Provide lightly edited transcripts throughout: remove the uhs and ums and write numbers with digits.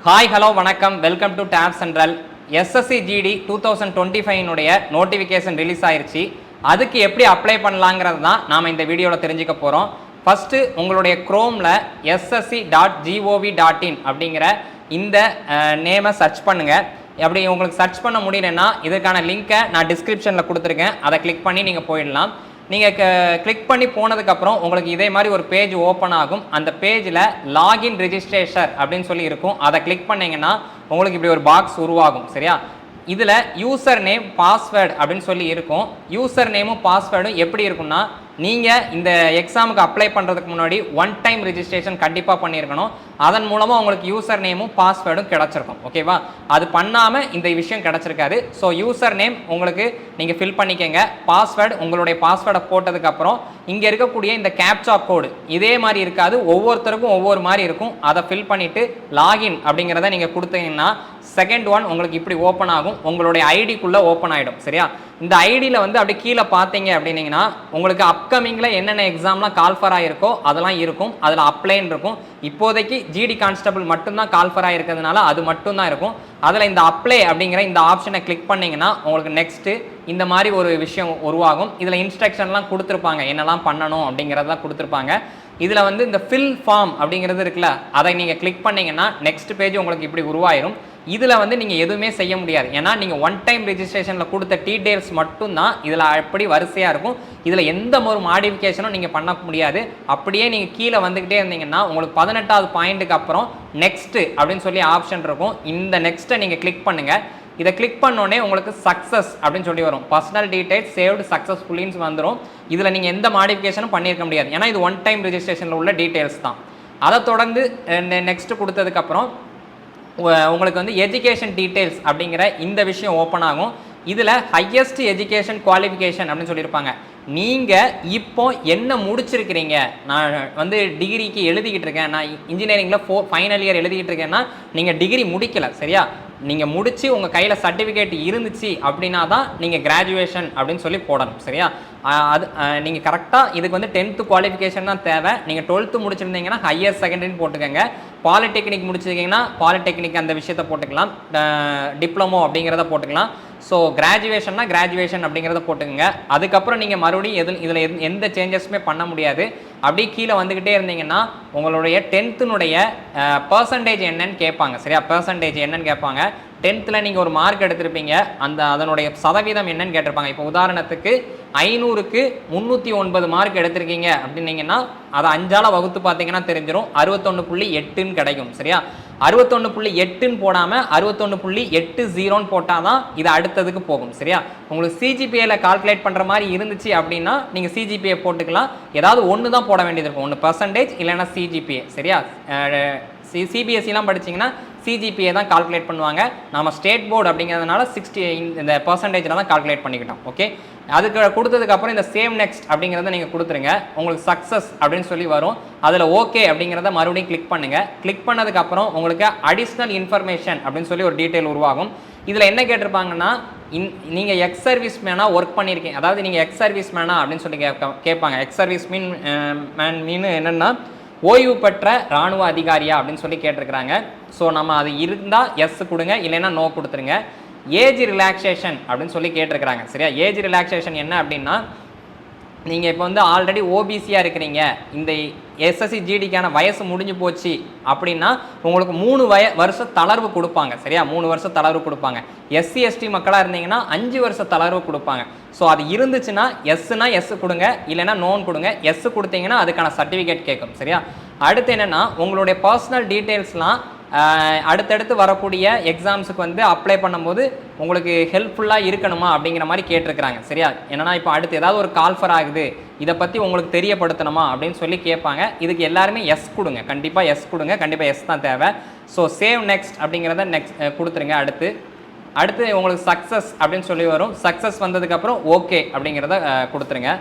Hi hello வணக்கம், welcome to tab central. SSC GD 2025 notification release ஆயிருச்சு. அதுக்கு எப்படி அப்ளை பண்ணலாங்கிறது தான் நாம் இந்த வீடியோவில் தெரிஞ்சுக்க போகிறோம். ஃபஸ்ட்டு உங்களுடைய குரோமில் ssc.gov.in அப்படிங்கிற இந்த நேமை சர்ச் பண்ணுங்கள். அப்படி உங்களுக்கு சர்ச் பண்ண முடியலன்னா இதுக்கான லிங்க்கை நான் டிஸ்கிரிப்ஷனில் கொடுத்துருக்கேன், அதை கிளிக் பண்ணி நீங்கள் போயிடலாம். நீங்கள் கிளிக் பண்ணி போனதுக்கப்புறம் உங்களுக்கு இதே மாதிரி ஒரு பேஜ் ஓப்பன் ஆகும். அந்த பேஜில் லாகின் ரிஜிஸ்ட்ரேஷன் அப்படின்னு சொல்லி இருக்கும். அதை கிளிக் பண்ணிங்கன்னா உங்களுக்கு இப்படி ஒரு பாக்ஸ் உருவாகும். சரியா? இதில் யூசர் நேம் பாஸ்வேர்டு அப்படின்னு சொல்லி இருக்கும். யூசர் நேமும் பாஸ்வேர்டும் எப்படி இருக்குன்னா, நீங்கள் இந்த எக்ஸாமுக்கு அப்ளை பண்ணுறதுக்கு முன்னாடி ஒன் டைம் ரிஜிஸ்ட்ரேஷன் கண்டிப்பாக பண்ணியிருக்கணும். அதன் மூலமாக உங்களுக்கு யூசர் நேமும் பாஸ்வேர்டும் கிடச்சிருக்கும். ஓகேவா? அது பண்ணாமல் இந்த விஷயம் கிடச்சிருக்காது. ஸோ யூசர் நேம் உங்களுக்கு நீங்கள் ஃபில் பண்ணிக்கங்க. பாஸ்வேர்டு உங்களுடைய பாஸ்வேர்டை போட்டதுக்கப்புறம் இங்கே இருக்கக்கூடிய இந்த கேப்சா கோடு இதே மாதிரி இருக்காது, ஒவ்வொருத்தருக்கும் ஒவ்வொரு மாதிரி இருக்கும். அதை ஃபில் பண்ணிவிட்டு லாகின் அப்படிங்கிறத நீங்கள் கொடுத்தீங்கன்னா செகண்ட் ஒன் உங்களுக்கு இப்படி ஓப்பன் ஆகும். உங்களுடைய ஐடிக்குள்ளே ஓப்பன் ஆகிடும். சரியா? இந்த ஐடியில் வந்து அப்படி கீழே பார்த்தீங்க அப்படின்னீங்கன்னா உங்களுக்கு அப்கமிங்கில் என்னென்ன எக்ஸாம்லாம் கால்ஃபர் ஆகிருக்கோ அதெல்லாம் இருக்கும். அதில் அப்ளைன்னு இருக்கும். இப்போதைக்கு ஜிடி கான்ஸ்டபிள் மட்டும்தான் கால்ஃபர் ஆகிருக்கிறதுனால அது மட்டும்தான் இருக்கும். அதில் இந்த அப்ளை அப்படிங்கிற இந்த ஆப்ஷனை கிளிக் பண்ணிங்கன்னா உங்களுக்கு நெக்ஸ்ட்டு இந்த மாதிரி ஒரு விஷயம் உருவாகும். இதில் இன்ஸ்ட்ரக்ஷன்லாம் கொடுத்துருப்பாங்க, என்னெல்லாம் பண்ணணும் அப்படிங்கிறதெல்லாம் கொடுத்துருப்பாங்க. இதில் வந்து இந்த ஃபில் ஃபார்ம் அப்படிங்கிறது இருக்குல்ல, அதை நீங்கள் கிளிக் பண்ணிங்கன்னா நெக்ஸ்ட் பேஜ் உங்களுக்கு இப்படி உருவாயிரும். இதில் வந்து நீங்கள் எதுவுமே செய்ய முடியாது. ஏன்னா நீங்கள் ஒன் டைம் ரெஜிஸ்ட்ரேஷனில் கொடுத்த டீட்டெயில்ஸ் மட்டும்தான் இதில் அப்படி வரிசையாக இருக்கும். இதில் எந்த ஒரு மாடிஃபிகேஷனும் நீங்கள் பண்ண முடியாது. அப்படியே நீங்கள் கீழே வந்துக்கிட்டே இருந்தீங்கன்னா உங்களுக்கு 18வது பாயிண்ட்டுக்கு அப்புறம் நெக்ஸ்ட்டு அப்படின்னு சொல்லி ஆப்ஷன் இருக்கும். இந்த நெக்ஸ்ட்டை நீங்கள் கிளிக் பண்ணுங்கள். இதை கிளிக் பண்ணோடனே உங்களுக்கு சக்ஸஸ் அப்படின்னு சொல்லி வரும். பர்சனல் டீடைல்ஸ் சேவ்டு சக்ஸஸ்ஃபுல்லின்னு வந்துடும். இதில் நீங்கள் எந்த மாடிஃபிகேஷனும் பண்ணியிருக்க முடியாது. ஏன்னா இது ஒன் டைம் ரெஜிஸ்ட்ரேஷனில் உள்ள டீட்டெயில்ஸ் தான். அதை தொடர்ந்து நெக்ஸ்ட்டு கொடுத்ததுக்கப்புறம் உங்களுக்கு வந்து எஜுகேஷன் டீட்டெயில்ஸ் அப்படிங்கிற இந்த விஷயம் ஓப்பன் ஆகும். இதில் ஹையஸ்ட் எஜுகேஷன் குவாலிஃபிகேஷன் அப்படின்னு சொல்லியிருப்பாங்க. நீங்கள் இப்போ என்ன முடிச்சிருக்கிறீங்க? நான் வந்து டிகிரிக்கு எழுதிக்கிட்டு இருக்கேன், நான் இன்ஜினியரிங்கில் ஃபைனல் இயர் எழுதிக்கிட்டு இருக்கேன்னா நீங்கள் டிகிரி முடிக்கலை. சரியா? நீங்கள் முடித்து உங்கள் கையில் சர்டிஃபிகேட் இருந்துச்சு அப்படின்னா தான் நீங்கள் கிராஜுவேஷன் அப்படின்னு சொல்லி போடணும். சரியா? அது நீங்கள் கரெக்டாக இதுக்கு வந்து 10th குவாலிஃபிகேஷன் தான் தேவை. நீங்கள் 12th முடிச்சிருந்தீங்கன்னா ஹையர் செகண்டரின்னு போட்டுக்கோங்க. பாலிடெக்னிக் முடிச்சிருக்கீங்கன்னா பாலிடெக்னிக் அந்த விஷயத்தை போட்டுக்கலாம். டிப்ளமோ அப்படிங்கிறத போட்டுக்கலாம். ஸோ கிராஜுவேஷன்னா கிராஜுவேஷன் அப்படிங்கிறத போட்டுக்கோங்க. அதுக்கப்புறம் நீங்கள் மறுபடியும் இதில் எந்த சேஞ்சஸுமே பண்ண முடியாது. அப்படியே கீழே வந்துக்கிட்டே இருந்தீங்கன்னா உங்களுடைய 10th பர்சன்டேஜ் என்னன்னு கேட்பாங்க. சரியா? பர்சன்டேஜ் என்னன்னு கேட்பாங்க. 10th நீங்கள் ஒரு மார்க் எடுத்திருப்பீங்க, அதனுடைய சதவீதம் என்னன்னு கேட்டிருப்பாங்க. இப்போ உதாரணத்துக்கு 500க்கு 309 மார்க் எடுத்திருக்கீங்க அப்படின்னீங்கன்னா அதை 5ஆல் வகுத்து பார்த்தீங்கன்னா தெரிஞ்சிடும். 61.8ன்னு கிடைக்கும். சரியா? 61.8ன்னு போடாமல் 61.80ன்னு போட்டால் தான் இது அடுத்ததுக்கு போகும். சரியா? உங்களுக்கு சிஜிபிஏல கால்குலேட் பண்ணுற மாதிரி இருந்துச்சு அப்படின்னா நீங்கள் சிஜிபிஏ போட்டுக்கலாம். ஏதாவது ஒன்று தான் போட வேண்டியது இருக்கும், ஒன்று பர்சன்டேஜ் இல்லைன்னா சிஜிபிஏ. சரியா? சிபிஎஸ்சிலாம் படிச்சிங்கன்னா சிஜிபிஏ தான் கால்குலேட் பண்ணுவாங்க. நம்ம ஸ்டேட் போர்டு அப்படிங்கிறதுனால 60 இந்த பர்சன்டேஜில் தான் கால்குலேட் பண்ணிக்கிட்டோம். ஓகே, அதுக்கு கொடுத்ததுக்கப்புறம் இந்த சேவ் நெக்ஸ்ட் அப்படிங்கிறத நீங்கள் கொடுத்துருங்க. உங்களுக்கு சக்ஸஸ் அப்படின்னு சொல்லி வரும். அதில் ஓகே அப்படிங்கிறத மறுபடியும் கிளிக் பண்ணுங்கள். கிளிக் பண்ணதுக்கப்புறம் உங்களுக்கு அடிஷ்னல் இன்ஃபர்மேஷன் அப்படின்னு சொல்லி ஒரு டீட்டெயில் உருவாகும். இதில் என்ன கேட்டிருப்பாங்கன்னா, நீங்கள் எக்ஸ் சர்வீஸ் மேனாக ஒர்க் பண்ணியிருக்கீங்க, அதாவது நீங்கள் எக்ஸ் சர்வீஸ் மேனா அப்படின்னு சொல்லி கேட்பாங்க. எக்ஸ் சர்வீஸ் மீன் என்னென்னா ஓய்வு பெற்ற இராணுவ அதிகாரியா அப்படின்னு சொல்லி கேட்டிருக்கிறாங்க. ஸோ நம்ம அது இருந்தால் எஸ் கொடுங்க, இல்லைன்னா நோ கொடுத்துருங்க. ஏஜ் ரிலாக்ஸேஷன் அப்படின்னு சொல்லி கேட்டிருக்கிறாங்க. சரியா? ஏஜ் ரிலாக்ஸேஷன் என்ன அப்படின்னா, நீங்கள் இப்போ வந்து ஆல்ரெடி ஓபிசியாக இருக்கிறீங்க, இந்த எஸ்எஸ்சி ஜிடிக்கான வயசு முடிஞ்சு போச்சு அப்படின்னா உங்களுக்கு 3 வருஷ தளர்வு கொடுப்பாங்க. சரியா? 3 வருஷ தளர்வு கொடுப்பாங்க. எஸ்சி எஸ்டி மக்களாக இருந்தீங்கன்னா 5 வருஷ தளர்வு கொடுப்பாங்க. ஸோ அது இருந்துச்சுன்னா எஸ்னா எஸ் கொடுங்க, இல்லைன்னா நோன் கொடுங்க. எஸ் கொடுத்தீங்கன்னா அதுக்கான சர்டிஃபிகேட் கேட்கும். சரியா? அடுத்து என்னென்னா உங்களுடைய பர்சனல் டீட்டெயில்ஸ்லாம் அடுத்தடுத்து வரக்கூடிய எக்ஸாம்ஸுக்கு வந்து அப்ளை பண்ணும்போது உங்களுக்கு ஹெல்ப்ஃபுல்லாக இருக்கணுமா அப்படிங்கிற மாதிரி கேட்டிருக்கிறாங்க. சரியா? என்னன்னா இப்போ அடுத்து ஏதாவது ஒரு கால்ஃபர் ஆகுது, இதை பற்றி உங்களுக்கு தெரியப்படுத்தணுமா அப்படின்னு சொல்லி கேட்பாங்க. இதுக்கு எல்லாருமே எஸ் கொடுங்க, கண்டிப்பாக எஸ் கொடுங்க, கண்டிப்பாக எஸ் தான் தேவை. ஸோ சேவ் நெக்ஸ்ட் அப்படிங்கிறத நெக்ஸ்ட் கொடுத்துருங்க. அடுத்து உங்களுக்கு சக்ஸஸ் அப்படின்னு சொல்லி வரும். சக்ஸஸ் வந்ததுக்கப்புறம் ஓகே அப்படிங்கிறத கொடுத்துருங்க.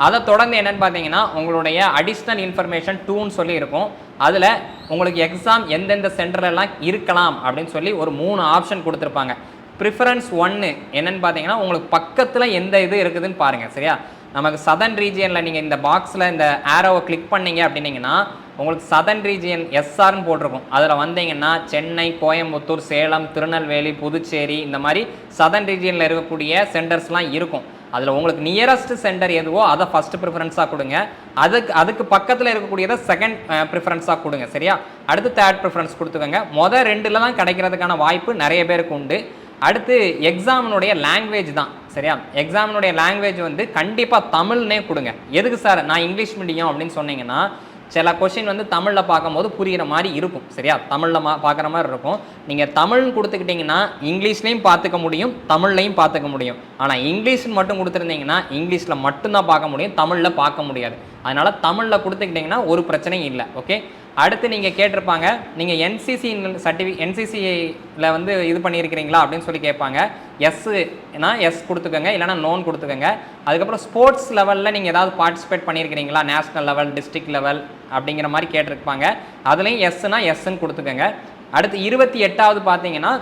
அதை தொடர்ந்து என்னென்னு பார்த்தீங்கன்னா உங்களுடைய அடிஷ்னல் இன்ஃபர்மேஷன் 2ன்னு சொல்லி இருக்கும். அதில் உங்களுக்கு எக்ஸாம் எந்தெந்த சென்டர்லாம் இருக்கலாம் அப்படின்னு சொல்லி ஒரு 3 ஆப்ஷன் கொடுத்துருப்பாங்க. ப்ரிஃபரன்ஸ் 1 என்னென்னு பார்த்தீங்கன்னா உங்களுக்கு பக்கத்தில் எந்த இது இருக்குதுன்னு பாருங்கள். சரியா? நமக்கு சதர்ன் ரீஜியனில் நீங்கள் இந்த பாக்ஸில் இந்த ஆரோவை கிளிக் பண்ணீங்க அப்படின்னீங்கன்னா உங்களுக்கு சதர்ன் ரீஜியன் எஸ்ஆர்னு போட்டிருக்கும். அதில் வந்தீங்கன்னா சென்னை, கோயம்புத்தூர், சேலம், திருநெல்வேலி, புதுச்சேரி இந்த மாதிரி சதர்ன் ரீஜியனில் இருக்கக்கூடிய சென்டர்ஸ்லாம் இருக்கும். அதில் உங்களுக்கு நியரஸ்ட் சென்டர் எதுவோ அதை ஃபஸ்ட்டு ப்ரிஃபரன்ஸாக கொடுங்க. அதுக்கு பக்கத்தில் இருக்கக்கூடியதை செகண்ட் ப்ரிஃபரன்ஸாக கொடுங்க. சரியா? அடுத்து தேர்ட் ப்ரிஃபரன்ஸ் கொடுத்துக்கோங்க. மொதல் 2ல் தான் கிடைக்கிறதுக்கான வாய்ப்பு நிறைய பேருக்கு உண்டு. அடுத்து எக்ஸாமினுடைய லாங்குவேஜ் தான். சரியா? எக்ஸாமினுடைய லாங்குவேஜ் வந்து கண்டிப்பாக தமிழ்னே கொடுங்க. எதுக்கு சார் நான் இங்கிலீஷ் மீடியம் அப்படின்னு சொன்னீங்கன்னா சில கொஷின் வந்து தமிழில் பார்க்கும்போது புரிகிற மாதிரி இருக்கும். சரியா? தமிழில் பார்க்குற மாதிரி இருக்கும். நீங்கள் தமிழ்னு கொடுத்துக்கிட்டிங்கன்னா இங்கிலீஷ்லேயும் பார்த்துக்க முடியும், தமிழ்லையும் பார்த்துக்க முடியும். ஆனால் இங்கிலீஷ்னு மட்டும் கொடுத்துருந்தீங்கன்னா இங்கிலீஷில் மட்டும்தான் பார்க்க முடியும், தமிழில் பார்க்க முடியாது. அதனால் தமிழில் கொடுத்துக்கிட்டிங்கன்னா ஒரு பிரச்சனையும் இல்லை. ஓகே. அடுத்து நீங்கள் கேட்டிருப்பாங்க, நீங்கள் என்சிசியில் வந்து இது பண்ணியிருக்கிறீங்களா அப்படின்னு சொல்லி கேட்பாங்க. எஸ்னா எஸ் கொடுத்துக்கோங்க, இல்லைனா நோன் கொடுத்துக்கோங்க. அதுக்கப்புறம் ஸ்போர்ட்ஸ் லெவலில் நீங்கள் ஏதாவது பார்ட்டிசிபேட் பண்ணியிருக்கிறீங்களா, நேஷ்னல் லெவல், டிஸ்ட்ரிக்ட் லெவல் அப்படிங்கிற மாதிரி கேட்டிருப்பாங்க. அதுலேயும் எஸ்னா எஸ்ன்னு கொடுத்துக்கோங்க. அடுத்து 28வது பார்த்தீங்கன்னா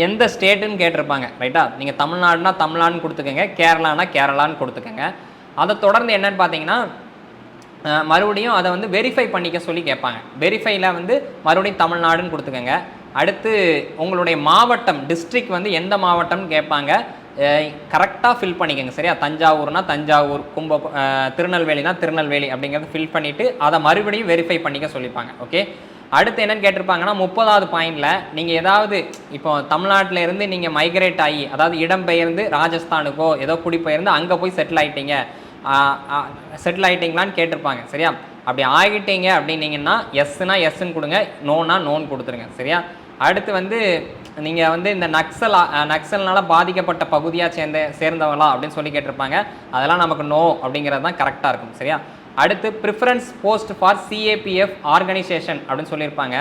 எந்த ஸ்டேட்டுன்னு கேட்டிருப்பாங்க. ரைட்டா? நீங்கள் தமிழ்நாடுனா தமிழ்நாடுன்னு கொடுத்துக்கோங்க, கேரளானா கேரளான்னு கொடுத்துக்கோங்க. அதை தொடர்ந்து என்னன்னு பார்த்தீங்கன்னா மறுபடியும் அதை வந்து வெரிஃபை பண்ணிக்க சொல்லி கேட்பாங்க. வெரிஃபைல வந்து மறுபடியும் தமிழ்நாடுன்னு கொடுத்துக்கோங்க. அடுத்து உங்களுடைய மாவட்டம், டிஸ்ட்ரிக்ட் வந்து எந்த மாவட்டம்னு கேட்பாங்க. கரெக்டாக ஃபில் பண்ணிக்கோங்க. சரியா? தஞ்சாவூர்னா தஞ்சாவூர், திருநெல்வேலினா திருநெல்வேலி அப்படிங்கிறத ஃபில் பண்ணிவிட்டு அதை மறுபடியும் வெரிஃபை பண்ணிக்க சொல்லிப்பாங்க. ஓகே. அடுத்து என்னென்னு கேட்டிருப்பாங்கன்னா 30வது பாயிண்டில் நீங்கள் ஏதாவது இப்போ தமிழ்நாட்டில் இருந்து நீங்கள் மைக்ரேட் ஆகி, அதாவது இடம்பெயர்ந்து ராஜஸ்தானுக்கோ ஏதோ குடிபெயர்ந்து அங்கே போய் செட்டில் ஆகிட்டீங்களான்னு கேட்டிருப்பாங்க. சரியா? அப்படி ஆகிட்டீங்க அப்படின்னீங்கன்னா எஸ்னா எஸ்ன்னு கொடுங்க, நோனா நோன் கொடுத்துருங்க. சரியா? அடுத்து வந்து நீங்கள் வந்து இந்த நக்சல்னால பாதிக்கப்பட்ட பகுதியாக சேர்ந்தவங்களா அப்படின்னு சொல்லி கேட்டிருப்பாங்க. அதெல்லாம் நமக்கு நோ அப்படிங்கிறது தான் கரெக்டாக இருக்கும். சரியா? அடுத்து preference post for CAPF organisation அப்படின்னு சொல்லியிருப்பாங்க.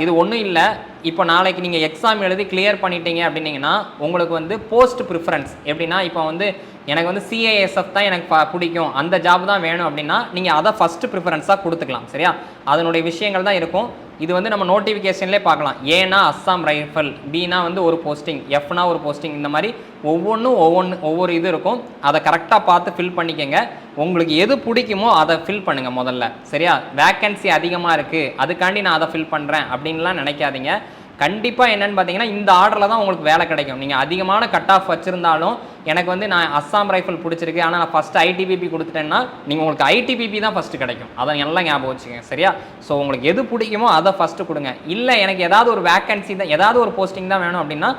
இது ஒன்றும் இல்லை. இப்போ நாளைக்கு நீங்கள் எக்ஸாம் எழுதி கிளியர் பண்ணிட்டீங்க அப்படின்னீங்கன்னா உங்களுக்கு வந்து போஸ்ட் ப்ரிஃபரன்ஸ் எப்படின்னா, இப்போ வந்து எனக்கு வந்து சிஐஎஸ்எஃப் தான் எனக்கு பிடிக்கும், அந்த ஜாப் தான் வேணும் அப்படின்னா நீங்கள் அதை ஃபஸ்ட்டு ப்ரிஃபரன்ஸாக கொடுத்துக்கலாம். சரியா? அதனுடைய விஷயங்கள் தான் இருக்கும். இது வந்து நம்ம நோட்டிஃபிகேஷன்லேயே பார்க்கலாம். ஏனா அஸ்ஸாம் ரைஃபிள், பினா வந்து ஒரு போஸ்டிங், எஃப்னா ஒரு போஸ்டிங், இந்த மாதிரி ஒவ்வொரு இது இருக்கும். அதை கரெக்டாக பார்த்து ஃபில் பண்ணிக்கங்க. உங்களுக்கு எது பிடிக்குமோ அதை ஃபில் பண்ணுங்கள் முதல்ல. சரியா? வேக்கன்சி அதிகமாக இருக்குது அதுக்காண்டி நான் அதை ஃபில் பண்ணுறேன் அப்படின்லாம் நினைக்காதீங்க. கண்டிப்பாக என்னென்னு பார்த்தீங்கன்னா இந்த ஆர்டரில் தான் உங்களுக்கு வேலை கிடைக்கும். நீங்கள் அதிகமான கட் ஆஃப் வச்சுருந்தாலும் எனக்கு வந்து நான் அஸ்ஸாம் ரைஃபிள் பிடிச்சிருக்கு ஆனால் நான் ஃபஸ்ட்டு ஐடிபிபி கொடுத்துட்டேன்னா நீங்கள் உங்களுக்கு ஐடிபிபி தான் ஃபஸ்ட்டு கிடைக்கும். அதை எல்லாம் ஞாபகம் வச்சுக்கோங்க. சரியா? ஸோ உங்களுக்கு எது பிடிக்குமோ அதை ஃபஸ்ட்டு கொடுங்க. இல்லை எனக்கு ஏதாவது ஒரு வேக்கன்சி தான், ஏதாவது ஒரு போஸ்டிங் தான் வேணும் அப்படின்னா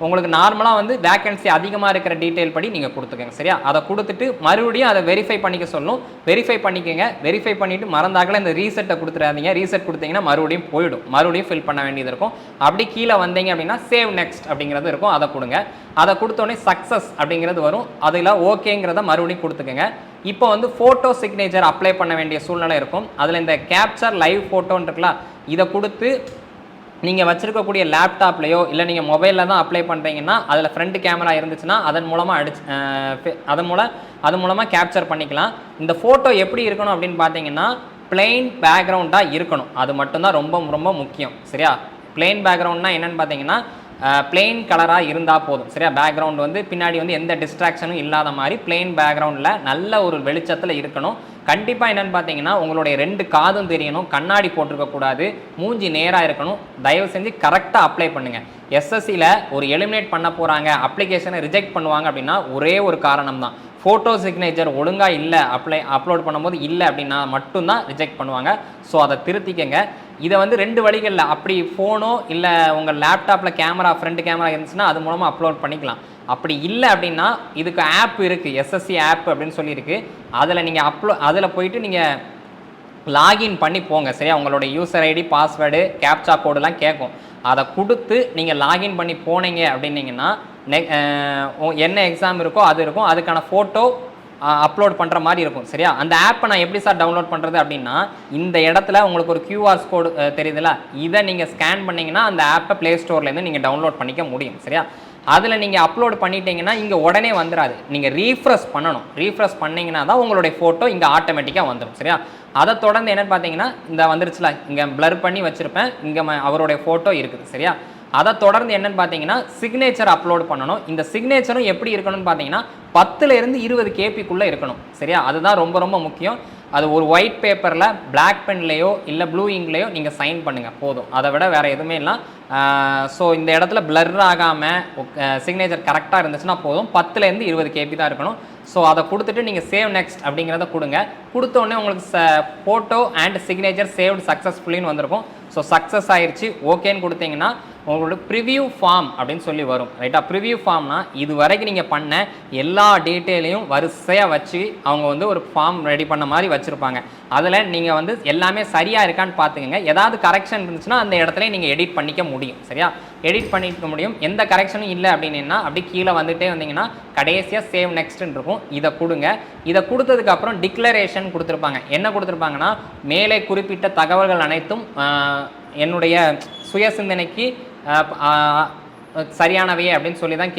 உங்களுக்கு நார்மலாக வந்து வேக்கன்சி அதிகமாக இருக்கிற டீட்டெயில் படி நீங்கள் கொடுத்துக்கங்க. சரியா? அதை கொடுத்துட்டு மறுபடியும் அதை வெரிஃபை பண்ணிக்க சொல்லணும். வெரிஃபை பண்ணிக்கோங்க. வெரிஃபை பண்ணிவிட்டு மறந்தாக்கல இந்த ரீசெட்டை கொடுத்துடாதீங்க. ரீசெட் கொடுத்தீங்கன்னா மறுபடியும் போயிடும், மறுபடியும் ஃபில் பண்ண வேண்டியது இருக்கும். அப்படி கீழே வந்தீங்க அப்படின்னா சேவ் நெக்ஸ்ட் அப்படிங்கிறது இருக்கும், அதை கொடுங்க. அதை கொடுத்தோடனே சக்ஸஸ் அப்படிங்கிறது வரும். அதில் ஓகேங்கிறத மறுபடியும் கொடுத்துக்கோங்க. இப்போ வந்து ஃபோட்டோ சிக்னேச்சர் அப்ளை பண்ண வேண்டிய சூழ்நிலை இருக்கும். அதில் இந்த கேப்சர் லைவ் ஃபோட்டோன்னு இருக்கலாம், இதை கொடுத்து நீங்கள் வச்சுருக்கக்கூடிய லேப்டாப்லேயோ இல்லை நீங்கள் மொபைலில் தான் அப்ளை பண்ணுறீங்கன்னா அதில் ஃப்ரண்ட் கேமரா இருந்துச்சுன்னா அதன் மூலமாக அது மூலமாக கேப்சர் பண்ணிக்கலாம். இந்த ஃபோட்டோ எப்படி இருக்கணும் அப்படின்னு பார்த்தீங்கன்னா பிளெயின் பேக்ரவுண்டாக இருக்கணும். அது மட்டும்தான் ரொம்ப ரொம்ப முக்கியம். சரியா? பிளெயின் பேக்ரவுண்ட்னா என்னென்னு பார்த்தீங்கன்னா பிளெயின் கலராக இருந்தால் போதும். சரியா? பேக்ரவுண்ட் வந்து பின்னாடி வந்து எந்த டிஸ்ட்ராக்ஷனும் இல்லாத மாதிரி பிளெயின் பேக்ரவுண்டில் நல்ல ஒரு வெளிச்சத்தில் இருக்கணும். கண்டிப்பாக என்னென்னு பார்த்தீங்கன்னா உங்களுடைய 2 காதும் தெரியணும், கண்ணாடி போட்டிருக்கக்கூடாது, மூஞ்சி நேராக இருக்கணும். தயவு செஞ்சு கரெக்டாக அப்ளை பண்ணுங்கள். எஸ்எஸ்சியில் ஒரு எலிமினேட் பண்ண போகிறாங்க, அப்ளிகேஷனை ரிஜெக்ட் பண்ணுவாங்க அப்படின்னா ஒரே ஒரு காரணம் தான், ஃபோட்டோ சிக்னேச்சர் ஒழுங்காக இல்லை, அப்லோட் பண்ணும்போது இல்லை அப்படின்னா மட்டும்தான் ரிஜெக்ட் பண்ணுவாங்க. ஸோ அதை திருத்திக்கங்க. இதை வந்து 2 வழிகளில், அப்படி ஃபோனோ இல்லை உங்கள் லேப்டாப்பில் கேமரா ஃப்ரண்ட் கேமரா இருந்துச்சுன்னா அது மூலமாக அப்லோட் பண்ணிக்கலாம். அப்படி இல்லை அப்படின்னா இதுக்கு ஆப் இருக்குது, எஸ்எஸ்சி ஆப் அப்படின்னு சொல்லியிருக்கு. அதில் நீங்கள் அதில் போயிட்டு நீங்கள் லாகின் பண்ணி போங்க. சரியா? உங்களோட யூசர் ஐடி, பாஸ்வேர்டு, கேப்சா கோடெலாம் கேட்கும். அதை கொடுத்து நீங்கள் லாகின் பண்ணி போனீங்க அப்படின்னீங்கன்னா என்ன எக்ஸாம் இருக்கோ அது இருக்கும், அதுக்கான ஃபோட்டோ அப்லோட் பண்ணுற மாதிரி இருக்கும். சரியா? அந்த ஆப்பை நான் எப்படி சார் டவுன்லோட் பண்ணுறது அப்படின்னா இந்த இடத்துல உங்களுக்கு ஒரு கியூஆர் கோடு தெரியுதுல்ல, இதை நீங்கள் ஸ்கேன் பண்ணிங்கன்னா அந்த ஆப்பை ப்ளே ஸ்டோர்லேருந்து நீங்கள் டவுன்லோட் பண்ணிக்க முடியும். சரியா? அதில் நீங்கள் அப்லோட் பண்ணிட்டீங்கன்னா இங்கே உடனே வந்துடாது, நீங்கள் ரீஃப்ரெஷ் பண்ணணும். ரீஃப்ரெஷ் பண்ணிங்கன்னா தான் உங்களுடைய ஃபோட்டோ இங்கே ஆட்டோமேட்டிக்காக வந்துடும். சரியா? அதை தொடர்ந்து என்னென்னு பார்த்தீங்கன்னா இந்த வந்துருச்சுல, இங்கே ப்ளர் பண்ணி வச்சுருப்பேன், இங்கே அவருடைய ஃபோட்டோ இருக்குது. சரியா? அதை தொடர்ந்து என்னன்னு பார்த்தீங்கன்னா சிக்னேச்சர் அப்லோட் பண்ணணும். இந்த சிக்னேச்சரும் எப்படி இருக்கணும்னு பார்த்தீங்கன்னா 10லேருந்து 20 கேபிக்குள்ளே இருக்கணும். சரியா? அதுதான் ரொம்ப ரொம்ப முக்கியம். அது ஒரு ஒயிட் பேப்பரில் பிளாக் பென்லேயோ இல்லை ப்ளூ இங்க்லேயோ நீங்கள் சைன் பண்ணுங்கள் போதும். அதை விட வேறு எதுவுமே இல்லை. ஸோ இந்த இடத்துல பிளர் ஆகாமல் சிக்னேச்சர் கரெக்டாக இருந்துச்சுன்னா போதும். 10லேருந்து 20 கேபி தான் இருக்கணும். ஸோ அதை கொடுத்துட்டு நீங்கள் சேவ் நெக்ஸ்ட் அப்படிங்கிறத கொடுங்க. கொடுத்தோடனே உங்களுக்கு ஃபோட்டோ அண்ட் சிக்னேச்சர் சேவ்டு சக்ஸஸ்ஃபுல்லின்னு வந்திருக்கும். ஸோ சக்ஸஸ் ஆயிடுச்சு ஓகேன்னு கொடுத்தீங்கன்னா உங்களோட ப்ரிவ்யூ ஃபார்ம் அப்படின்னு சொல்லி வரும். ரைட்டா? ப்ரிவ்யூ ஃபார்ம்னா இது வரைக்கும் நீங்கள் பண்ண எல்லா டீட்டெயிலையும் வரிசையாக வச்சு அவங்க வந்து ஒரு ஃபார்ம் ரெடி பண்ண மாதிரி வச்சுருப்பாங்க. அதில் நீங்கள் வந்து எல்லாமே சரியாக இருக்கான்னு பார்த்துக்கங்க. ஏதாவது கரெக்ஷன் இருந்துச்சுன்னா அந்த இடத்துல நீங்கள் எடிட் பண்ணிக்க முடியும். சரியா? எடிட் பண்ணிக்க முடியும். எந்த கரெக்ஷனும் இல்லை அப்படின்னா அப்படி கீழே வந்துகிட்டே வந்தீங்கன்னா கடைசியாக சேவ் நெக்ஸ்ட்னு இருக்கும். இதை கொடுங்க. இதை கொடுத்ததுக்கப்புறம் டிக்ளரேஷன் கொடுத்துருப்பாங்க. என்ன கொடுத்துருப்பாங்கன்னா மேலே குறிப்பிட்ட தகவல்கள் அனைத்தும் என்னுடைய சுய சிந்தனைக்கு சரியானவையே அப்படின்னு சொல்லி தான்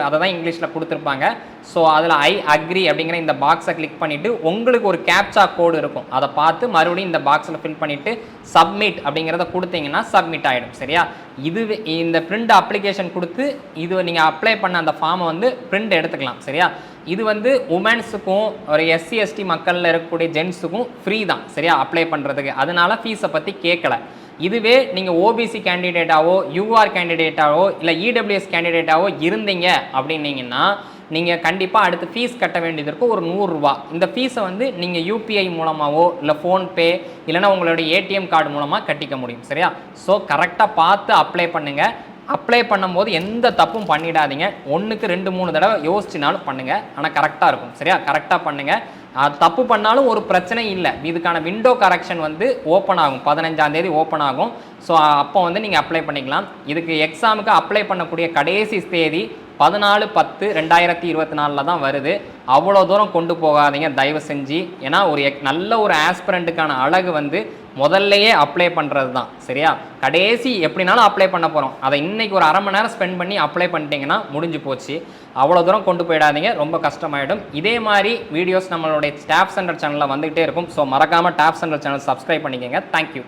அதை தான் இங்கிலீஷில் கொடுத்துருப்பாங்க. ஸோ அதில் ஐ அக்ரி அப்படிங்கிற இந்த பாக்ஸை கிளிக் பண்ணிவிட்டு உங்களுக்கு ஒரு கேப்சா கோடு இருக்கும். அதை பார்த்து மறுபடியும் இந்த பாக்ஸில் ஃபில் பண்ணிவிட்டு சப்மிட் அப்படிங்கிறத கொடுத்தீங்கன்னா சப்மிட் ஆகிடும். சரியா? இது இந்த பிரிண்ட் அப்ளிகேஷன் கொடுத்து இது நீங்கள் அப்ளை பண்ண அந்த ஃபார்மை வந்து பிரிண்ட் எடுத்துக்கலாம். சரியா? இது வந்து உமன்ஸுக்கும் ஒரு எஸ்சி எஸ்டி மக்களில் இருக்கக்கூடிய ஜென்ஸுக்கும் ஃப்ரீ தான். சரியா? அப்ளை பண்ணுறதுக்கு. அதனால ஃபீஸை பற்றி கேட்கல. இதுவே நீங்கள் ஓபிசி கேண்டிடேட்டாவோ யூஆர் கேண்டிடேட்டாவோ இல்லை இடபிள்யூஎஸ் கேண்டிடேட்டாவோ இருந்தீங்க அப்படின்னீங்கன்னா நீங்கள் கண்டிப்பாக அடுத்து ஃபீஸ் கட்ட வேண்டியது இருக்கும் ஒரு 100 ரூபா. இந்த ஃபீஸை வந்து நீங்கள் யூபிஐ மூலமாகவோ இல்லை ஃபோன்பே இல்லைனா உங்களுடைய ஏடிஎம் கார்டு மூலமாக கட்டிக்க முடியும். சரியா? ஸோ கரெக்டாக பார்த்து அப்ளை பண்ணுங்கள். அப்ளை பண்ணும்போது எந்த தப்பும் பண்ணிடாதீங்க. 1க்கு 2-3 தடவை யோசிச்சினாலும் பண்ணுங்கள். ஆனால் கரெக்டாக இருக்கும். சரியா? கரெக்டாக பண்ணுங்கள். தப்பு பண்ணாலும் ஒரு பிரச்சனை இல்லை. இதுக்கான விண்டோ கரெக்ஷன் வந்து ஓப்பன் ஆகும். 15ஆம் தேதி ஓப்பன் ஆகும். ஸோ அப்போ வந்து நீங்கள் அப்ளை பண்ணிக்கலாம். இதுக்கு எக்ஸாமுக்கு அப்ளை பண்ணக்கூடிய கடைசி தேதி 14/10/2024 தான் வருது. அவ்வளோ தூரம் கொண்டு போகாதீங்க தயவு செஞ்சு. ஏன்னா ஒரு நல்ல ஒரு ஆஸ்பிரண்ட்டுக்கான அழகு வந்து முதல்லையே அப்ளை பண்ணுறது தான். சரியா? கடைசி எப்படினாலும் அப்ளை பண்ண போகிறோம். அதை இன்றைக்கி ஒரு 1/2 மணி நேரம் ஸ்பெண்ட் பண்ணி அப்ளை பண்ணிட்டீங்கன்னா முடிஞ்சு போச்சு. அவ்வளோ தூரம் கொண்டு போயிடாதீங்க. ரொம்ப கஷ்டமாயிடும். இதே மாதிரி வீடியோஸ் நம்மளுடைய டாப் சென்டர் சேனலில் வந்துகிட்டே இருக்கும். ஸோ மறக்காமல் டாப் சென்டர் சேனல் சப்ஸ்கிரைப் பண்ணிக்கோங்க. தேங்க்யூ.